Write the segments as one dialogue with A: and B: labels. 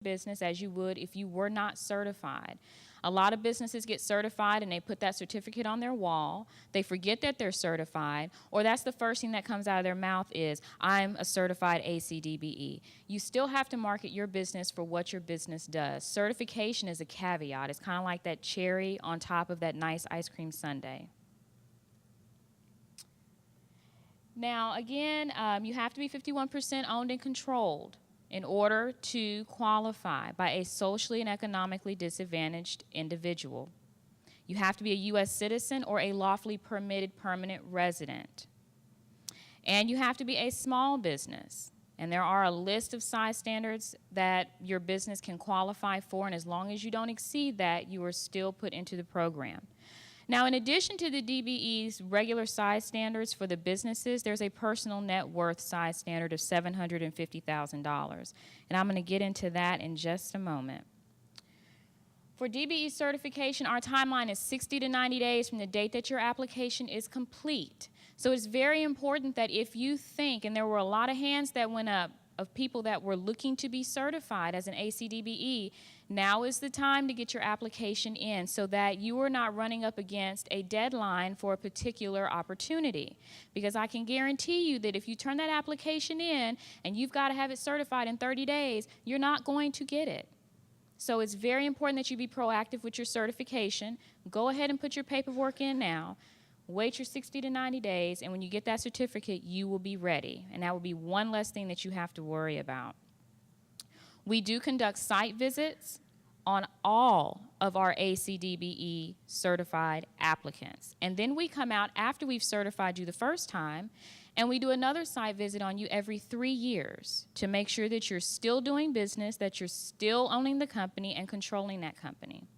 A: business as you would if you were not certified. A lot of businesses get certified and they put that certificate on their wall. They forget that they're certified, or that's the first thing that comes out of their mouth is, I'm a certified ACDBE. You still have to market your business for what your business does. Certification is a caveat. It's kind of like that cherry on top of that nice ice cream sundae. Now, again, you have to be 51% owned and controlled in order to qualify by a socially and economically disadvantaged individual. You have to be a U.S. citizen or a lawfully permitted permanent resident. And you have to be a small business. And there are a list of size standards that your business can qualify for, and as long as you don't exceed that, you are still put into the program. Now, in addition to the DBE's regular size standards for the businesses, there's a personal net worth size standard of $750,000. And I'm going to get into that in just a moment. For DBE certification, our timeline is 60 to 90 days from the date that your application is complete. So it's very important that if you think, and there were a lot of hands that went up of people that were looking to be certified as an ACDBE, now is the time to get your application in so that you are not running up against a deadline for a particular opportunity. Because I can guarantee you that if you turn that application in and you've got to have it certified in 30 days, you're not going to get it. So it's very important that you be proactive with your certification. Go ahead and put your paperwork in now. Wait your 60 to 90 days, and when you get that certificate, you will be ready. And that will be one less thing that you have to worry about. We do conduct site visits on all of our ACDBE certified applicants. And then we come out after we've certified you the first time, and we do another site visit on you every 3 years to make sure that you're still doing business, that you're still owning the company and controlling that company.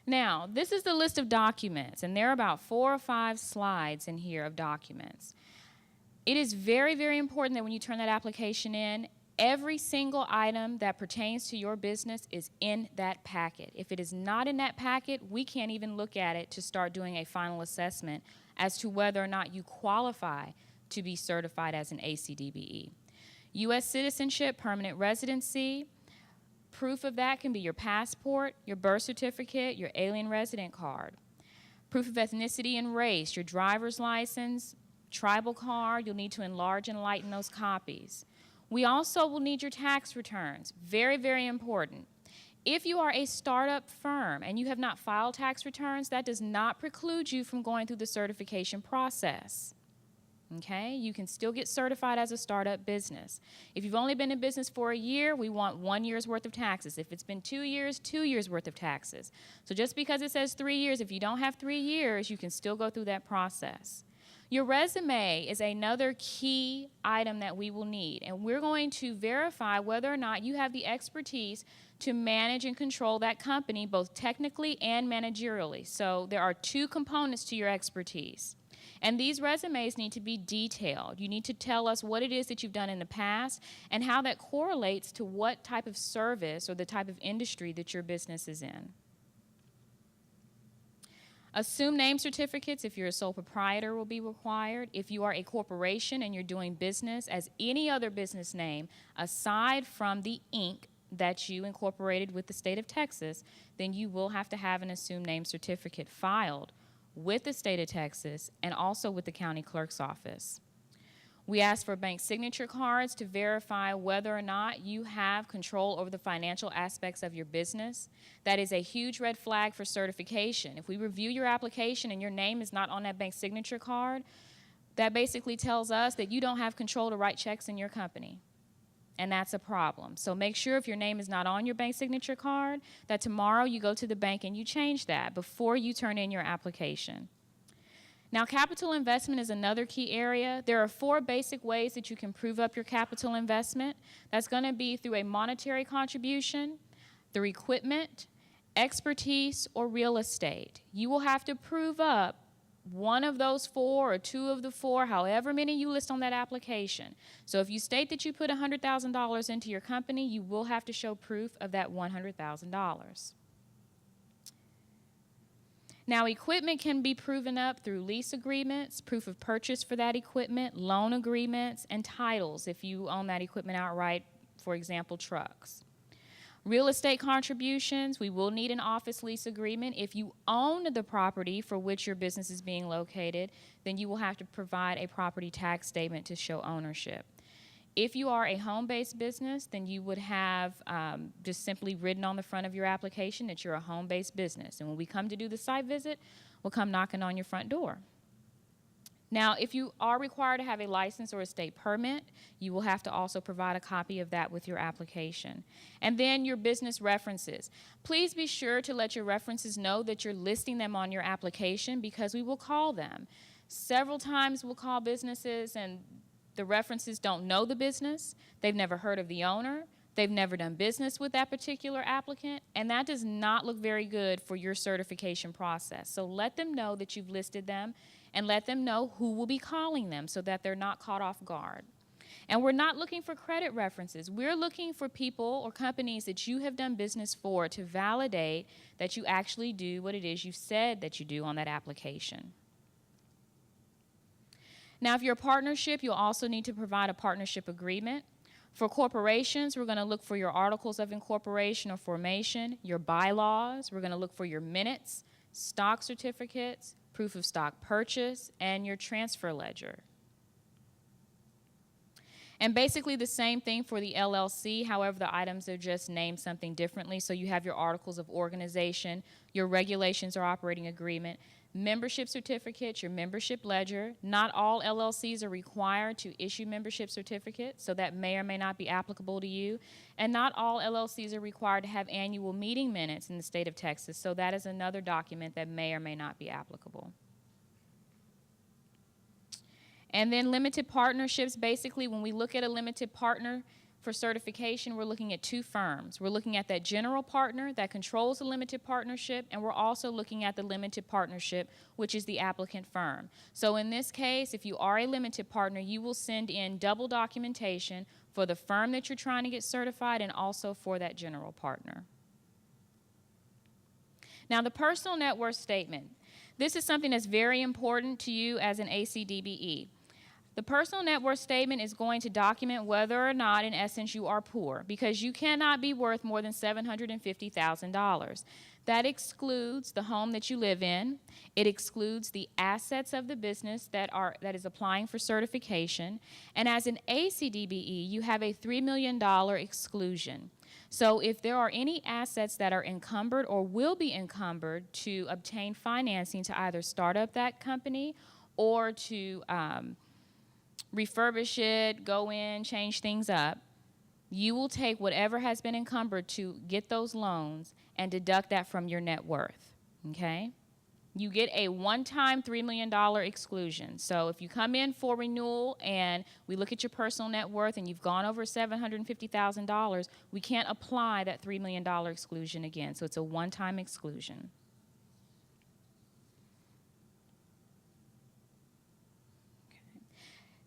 A: Now, this is the list of documents, and there are about 4 or 5 slides in here of documents. It is very, very important that when you turn that application in, every single item that pertains to your business is in that packet. If it is not in that packet, we can't even look at it to start doing a final assessment as to whether or not you qualify to be certified as an ACDBE. U.S. citizenship, permanent residency. Proof of that can be your passport, your birth certificate, your alien resident card. Proof of ethnicity and race, your driver's license, tribal card. You'll need to enlarge and lighten those copies. We also will need your tax returns. Very, very important. If you are a startup firm and you have not filed tax returns, that does not preclude you from going through the certification process. Okay, you can still get certified as a startup business. If you've only been in business for a year, we want 1 year's worth of taxes. If it's been 2 years, 2 years worth of taxes. So just because it says 3 years, if you don't have 3 years, you can still go through that process. Your resume is another key item that we will need, and we're going to verify whether or not you have the expertise to manage and control that company, both technically and managerially. So there are 2 components to your expertise. And these resumes need to be detailed. You need to tell us what it is that you've done in the past and how that correlates to what type of service or the type of industry that your business is in. Assumed name certificates, if you're a sole proprietor, will be required. If you are a corporation and you're doing business as any other business name, aside from the Inc. that you incorporated with the state of Texas, then you will have to have an assumed name certificate filed with the state of Texas and also with the county clerk's office. We ask for bank signature cards to verify whether or not you have control over the financial aspects of your business. That is a huge red flag for certification. If we review your application and your name is not on that bank signature card, that basically tells us that you don't have control to write checks in your company. And that's a problem. So make sure if your name is not on your bank signature card, that tomorrow you go to the bank and you change that before you turn in your application. Now, capital investment is another key area. There are 4 basic ways that you can prove up your capital investment. That's going to be through a monetary contribution, through equipment, expertise, or real estate. You will have to prove up one of those 4 or 2 of the 4, however many you list on that application. So if you state that you put $100,000 into your company, you will have to show proof of that $100,000. Now, equipment can be proven up through lease agreements, proof of purchase for that equipment, loan agreements, and titles if you own that equipment outright for example, trucks. Real estate contributions, we will need an office lease agreement. If you own the property for which your business is being located, then you will have to provide a property tax statement to show ownership. If you are a home-based business, then you would have just simply written on the front of your application that you're a home-based business. And when we come to do the site visit, we'll come knocking on your front door. Now, if you are required to have a license or a state permit, you will have to also provide a copy of that with your application. And then your business references. Please be sure to let your references know that you're listing them on your application, because we will call them. Several times we'll call businesses and the references don't know the business, they've never heard of the owner, they've never done business with that particular applicant, and that does not look very good for your certification process. So let them know that you've listed them, and let them know who will be calling them so that they're not caught off guard. And we're not looking for credit references. We're looking for people or companies that you have done business for to validate that you actually do what it is you said that you do on that application. Now, if you're a partnership, you'll also need to provide a partnership agreement. For corporations, we're going to look for your articles of incorporation or formation, your bylaws. We're going to look for your minutes, stock certificates, proof of stock purchase, and your transfer ledger. And basically the same thing for the LLC. However, the items are just named something differently. So you have your articles of organization, your regulations or operating agreement, membership certificate, your membership ledger. Not all LLCs are required to issue membership certificates, so that may or may not be applicable to you. And not all LLCs are required to have annual meeting minutes in the state of Texas, so that is another document that may or may not be applicable. And then limited partnerships, basically when we look at a limited partner for certification, we're looking at two firms. We're looking at that general partner that controls the limited partnership, and we're also looking at the limited partnership, which is the applicant firm. So in this case, if you are a limited partner, you will send in double documentation for the firm that you're trying to get certified and also for that general partner. Now, the personal net worth statement. This is something that's very important to you as an ACDBE. The personal net worth statement is going to document whether or not, in essence, you are poor, because you cannot be worth more than $750,000. That excludes the home that you live in. It excludes the assets of the business that is applying for certification. And as an ACDBE, you have a $3 million exclusion. So if there are any assets that are encumbered or will be encumbered to obtain financing to either start up that company or to refurbish it, go in, change things up, you will take whatever has been encumbered to get those loans and deduct that from your net worth, okay? You get a one-time $3 million exclusion. So if you come in for renewal and we look at your personal net worth and you've gone over $750,000, we can't apply that $3 million exclusion again. So it's a one-time exclusion.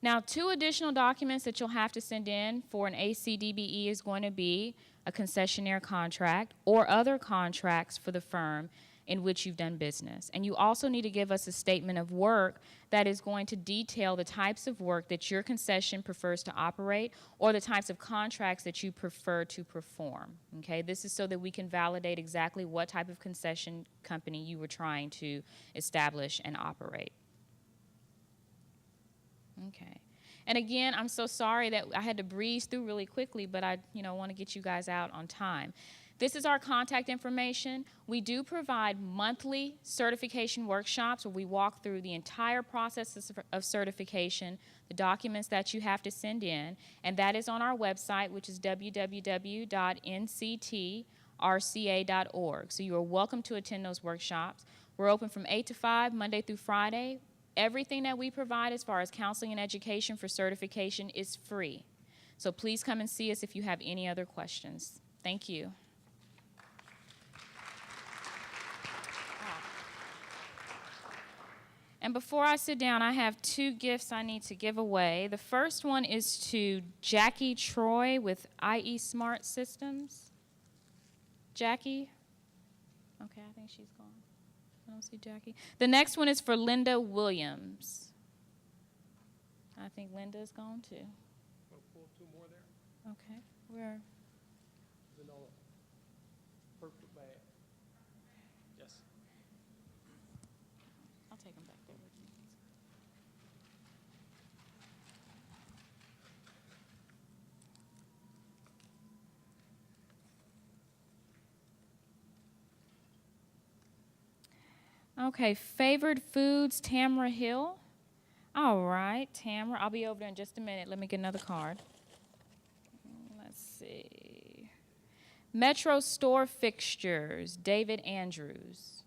A: Now, two additional documents that you'll have to send in for an ACDBE is going to be a concessionaire contract or other contracts for the firm in which you've done business. And you also need to give us a statement of work that is going to detail the types of work that your concession prefers to operate or the types of contracts that you prefer to perform. Okay? This is so that we can validate exactly what type of concession company you were trying to establish and operate. Okay. And again, I'm so sorry that I had to breeze through really quickly, but I want to get you guys out on time. This is our contact information. We do provide monthly certification workshops where we walk through the entire process of certification, the documents that you have to send in, and that is on our website, which is www.nctrca.org. So you are welcome to attend those workshops. We're open from 8 to 5, Monday through Friday. Everything that we provide as far as counseling and education for certification is free. So please come and see us if you have any other questions. Thank you. And before I sit down, I have two gifts I need to give away. The first one is to Jackie Troy with IE Smart Systems. Jackie? Okay, I think she's gone. I don't see Jackie. The next one is for Linda Williams. I think Linda's gone too.
B: Want to pull two more there?
A: Okay. Where?
B: Vanilla. Purple bag. Yes.
A: I'll take them back there with me. Okay, favored foods, Tamara Hill. All right, Tamara, I'll be over there in just a minute. Let me get another card. Let's see. Metro store fixtures, David Andrews.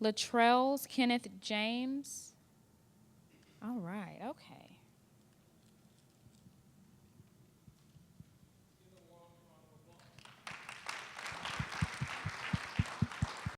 A: Latrell's, Kenneth James. All right, okay.